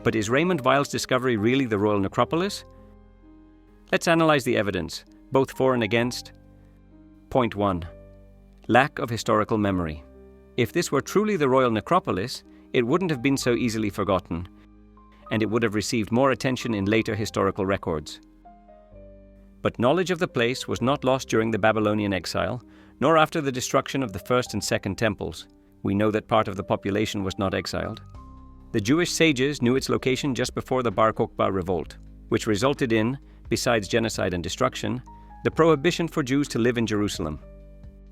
But is Raymond Weill's discovery really the royal necropolis? Let's analyze the evidence, both for and against. Point 1. Lack of historical memory. If this were truly the royal necropolis, it wouldn't have been so easily forgotten, and it would have received more attention in later historical records. But knowledge of the place was not lost during the Babylonian exile, nor after the destruction of the first and second temples. We know that part of the population was not exiled. The Jewish sages knew its location just before the Bar Kokhba revolt, which resulted in, besides genocide and destruction, the prohibition for Jews to live in Jerusalem.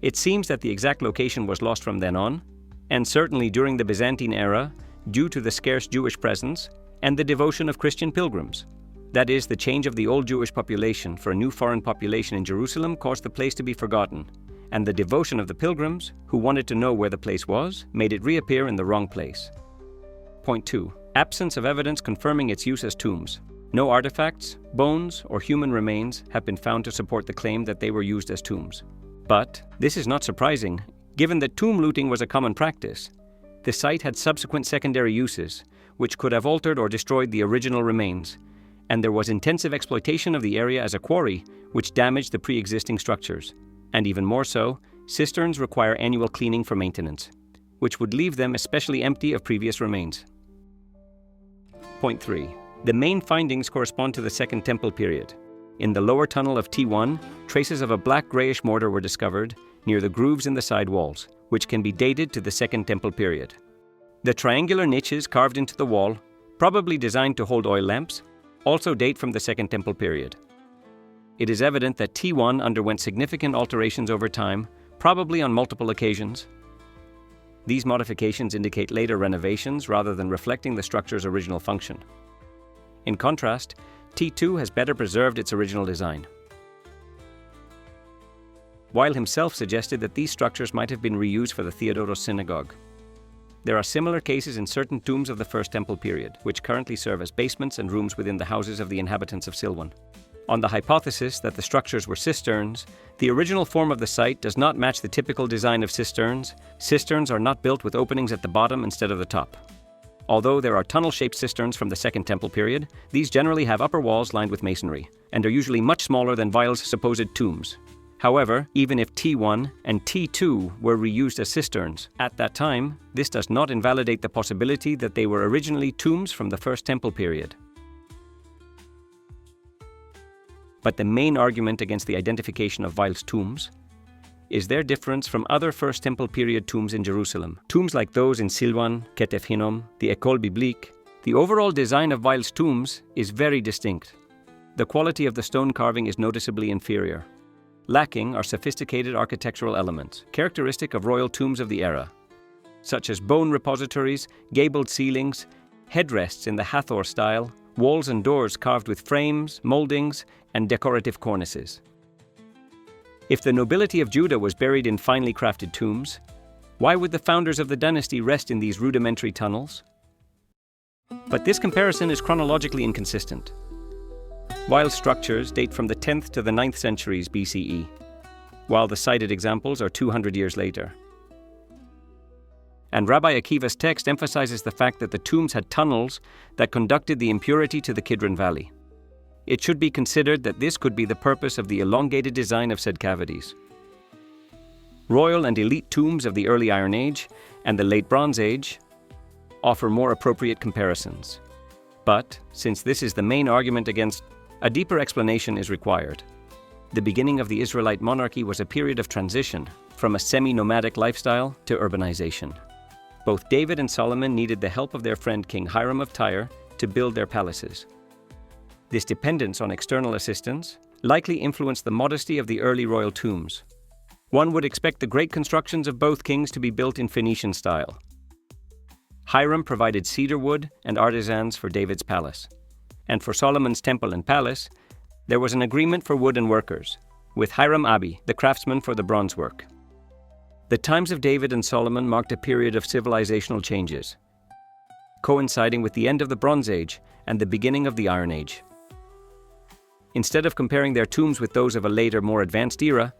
It seems that the exact location was lost from then on, and certainly during the Byzantine era, due to the scarce Jewish presence and the devotion of Christian pilgrims. That is, the change of the old Jewish population for a new foreign population in Jerusalem caused the place to be forgotten, and the devotion of the pilgrims, who wanted to know where the place was, made it reappear in the wrong place. Point 2. Absence of evidence confirming its use as tombs. No artifacts, bones, or human remains have been found to support the claim that they were used as tombs. But this is not surprising, given that tomb looting was a common practice. The site had subsequent secondary uses, which could have altered or destroyed the original remains, and there was intensive exploitation of the area as a quarry, which damaged the pre-existing structures. And even more so, cisterns require annual cleaning for maintenance, which would leave them especially empty of previous remains. Point 3. The main findings correspond to the Second Temple period. In the lower tunnel of T1, traces of a black-grayish mortar were discovered near the grooves in the side walls, which can be dated to the Second Temple period. The triangular niches carved into the wall, probably designed to hold oil lamps, also date from the Second Temple period. It is evident that T1 underwent significant alterations over time, probably on multiple occasions. These modifications indicate later renovations rather than reflecting the structure's original function. In contrast, T2 has better preserved its original design. Weill himself suggested that these structures might have been reused for the Theodoros synagogue. There are similar cases in certain tombs of the First Temple period, which currently serve as basements and rooms within the houses of the inhabitants of Silwan. On the hypothesis that the structures were cisterns, the original form of the site does not match the typical design of cisterns. Cisterns are not built with openings at the bottom instead of the top. Although there are tunnel-shaped cisterns from the Second Temple period, these generally have upper walls lined with masonry, and are usually much smaller than Weill's supposed tombs. However, even if T1 and T2 were reused as cisterns at that time, this does not invalidate the possibility that they were originally tombs from the First Temple period. But the main argument against the identification of Weill's tombs is their difference from other First Temple period tombs in Jerusalem. Tombs like those in Silwan, Ketef Hinnom, the École Biblique. The overall design of Weill's tombs is very distinct. The quality of the stone carving is noticeably inferior. Lacking are sophisticated architectural elements, characteristic of royal tombs of the era, such as bone repositories, gabled ceilings, headrests in the Hathor style, walls and doors carved with frames, moldings, and decorative cornices. If the nobility of Judah was buried in finely crafted tombs, why would the founders of the dynasty rest in these rudimentary tunnels? But this comparison is chronologically inconsistent. Weill's structures date from the 10th to the 9th centuries BCE, while the cited examples are 200 years later. And Rabbi Akiva's text emphasizes the fact that the tombs had tunnels that conducted the impurity to the Kidron Valley. It should be considered that this could be the purpose of the elongated design of said cavities. Royal and elite tombs of the early Iron Age and the late Bronze Age offer more appropriate comparisons. But, since this is the main argument against, a deeper explanation is required. The beginning of the Israelite monarchy was a period of transition from a semi-nomadic lifestyle to urbanization. Both David and Solomon needed the help of their friend King Ahiram of Tyre to build their palaces. This dependence on external assistance likely influenced the modesty of the early royal tombs. One would expect the great constructions of both kings to be built in Phoenician style. Hiram provided cedar wood and artisans for David's palace. And for Solomon's temple and palace, there was an agreement for wood and workers, with Hiram Abi, the craftsman, for the bronze work. The times of David and Solomon marked a period of civilizational changes, coinciding with the end of the Bronze Age and the beginning of the Iron Age. Instead of comparing their tombs with those of a later, more advanced era,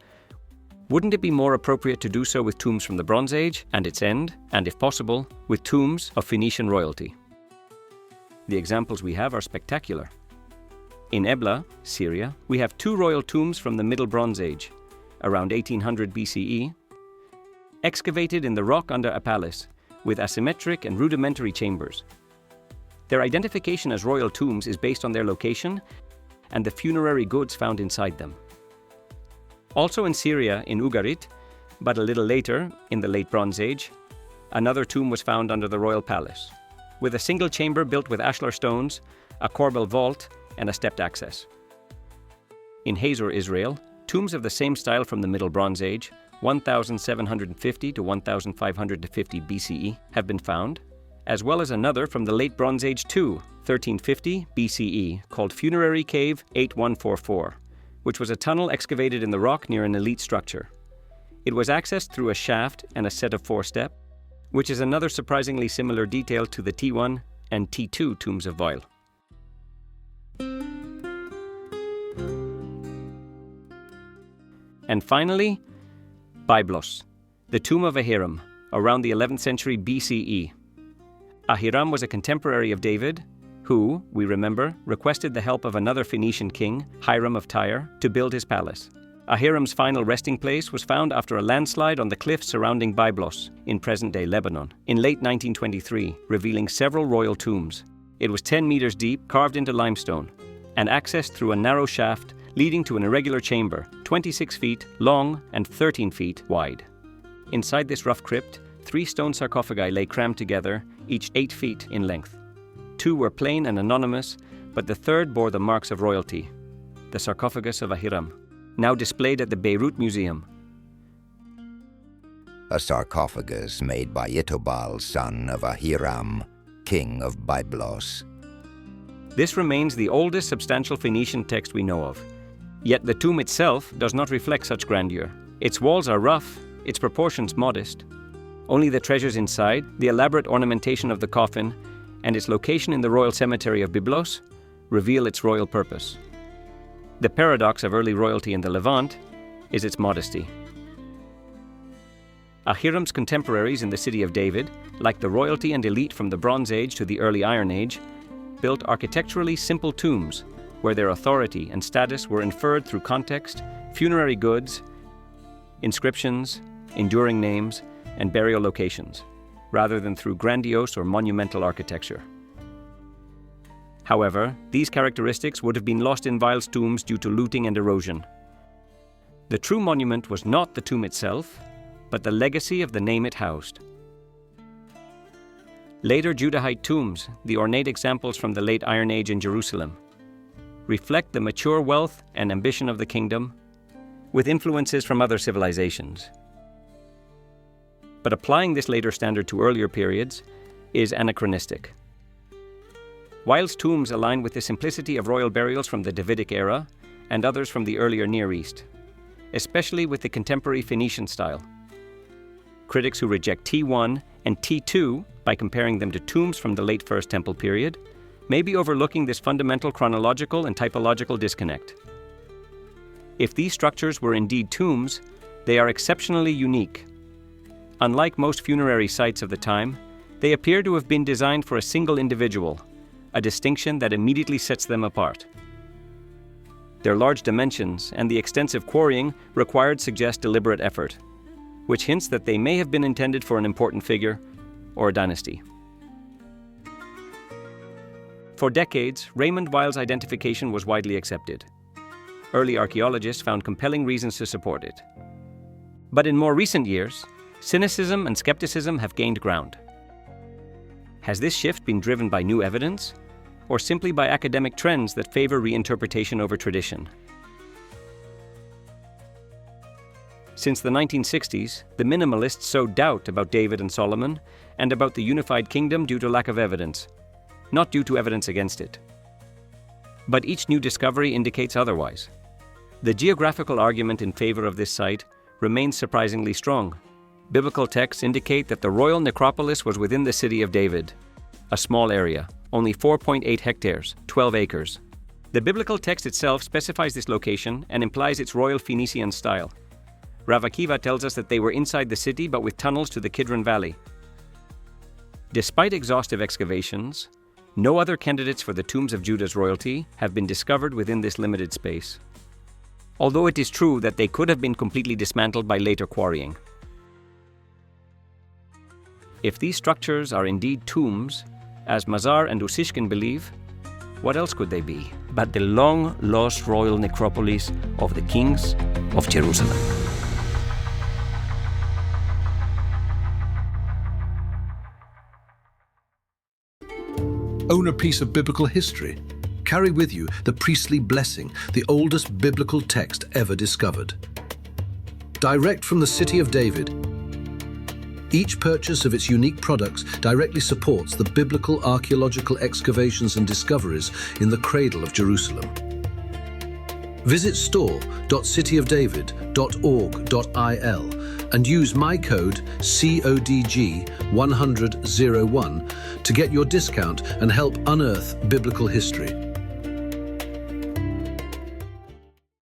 wouldn't it be more appropriate to do so with tombs from the Bronze Age and its end, and if possible, with tombs of Phoenician royalty? The examples we have are spectacular. In Ebla, Syria, we have 2 royal tombs from the Middle Bronze Age, around 1800 BCE, excavated in the rock under a palace, with asymmetric and rudimentary chambers. Their identification as royal tombs is based on their location and the funerary goods found inside them. Also in Syria, in Ugarit, but a little later, in the Late Bronze Age, another tomb was found under the royal palace, with a single chamber built with ashlar stones, a corbel vault, and a stepped access. In Hazor, Israel, tombs of the same style from the Middle Bronze Age, 1750 to 1550 BCE, have been found, as well as another from the Late Bronze Age too, 1350 BCE, called Funerary Cave 8144, which was a tunnel excavated in the rock near an elite structure. It was accessed through a shaft and a set of 4 steps, which is another surprisingly similar detail to the T1 and T2 tombs of Weill. And finally, Byblos, the tomb of Ahiram, around the 11th century BCE. Ahiram was a contemporary of David, who, we remember, requested the help of another Phoenician king, Hiram of Tyre, to build his palace. Ahiram's final resting place was found after a landslide on the cliffs surrounding Byblos, in present-day Lebanon, in late 1923, revealing several royal tombs. It was 10 meters deep, carved into limestone, and accessed through a narrow shaft leading to an irregular chamber, 26 feet long and 13 feet wide. Inside this rough crypt, 3 stone sarcophagi lay crammed together, each 8 feet in length. 2 were plain and anonymous, but the third bore the marks of royalty, the sarcophagus of Ahiram, now displayed at the Beirut Museum. A sarcophagus made by Itobal, son of Ahiram, king of Byblos. This remains the oldest substantial Phoenician text we know of. Yet the tomb itself does not reflect such grandeur. Its walls are rough, its proportions modest. Only the treasures inside, the elaborate ornamentation of the coffin, and its location in the royal cemetery of Byblos reveal its royal purpose. The paradox of early royalty in the Levant is its modesty. Ahiram's contemporaries in the city of David, like the royalty and elite from the Bronze Age to the early Iron Age, built architecturally simple tombs where their authority and status were inferred through context, funerary goods, inscriptions, enduring names, and burial locations, rather than through grandiose or monumental architecture. However, these characteristics would have been lost in Weill's tombs due to looting and erosion. The true monument was not the tomb itself, but the legacy of the name it housed. Later Judahite tombs, the ornate examples from the late Iron Age in Jerusalem, reflect the mature wealth and ambition of the kingdom, with influences from other civilizations. But applying this later standard to earlier periods is anachronistic. Weill's tombs align with the simplicity of royal burials from the Davidic era and others from the earlier Near East, especially with the contemporary Phoenician style. Critics who reject T1 and T2 by comparing them to tombs from the late First Temple period may be overlooking this fundamental chronological and typological disconnect. If these structures were indeed tombs, they are exceptionally unique. Unlike most funerary sites of the time, they appear to have been designed for a single individual, a distinction that immediately sets them apart. Their large dimensions and the extensive quarrying required suggest deliberate effort, which hints that they may have been intended for an important figure or a dynasty. For decades, Raymond Weill's identification was widely accepted. Early archaeologists found compelling reasons to support it. But in more recent years, cynicism and skepticism have gained ground. Has this shift been driven by new evidence, or simply by academic trends that favor reinterpretation over tradition? Since the 1960s, the minimalists sowed doubt about David and Solomon and about the unified kingdom due to lack of evidence, not due to evidence against it. But each new discovery indicates otherwise. The geographical argument in favor of this site remains surprisingly strong. Biblical texts indicate that the royal necropolis was within the city of David, a small area, only 4.8 hectares, 12 acres. The biblical text itself specifies this location and implies its royal Phoenician style. Rav Akiva tells us that they were inside the city but with tunnels to the Kidron Valley. Despite exhaustive excavations, No other candidates for the tombs of Judah's royalty have been discovered within this limited space, although it is true that they could have been completely dismantled by later quarrying. If these structures are indeed tombs, as Mazar and Usishkin believe, what else could they be but the long-lost royal necropolis of the kings of Jerusalem? Own a piece of biblical history. Carry with you the priestly blessing, the oldest biblical text ever discovered. Direct from the city of David, each purchase of its unique products directly supports the biblical archaeological excavations and discoveries in the cradle of Jerusalem. Visit store.cityofdavid.org.il and use my code CODG10001 to get your discount and help unearth biblical history.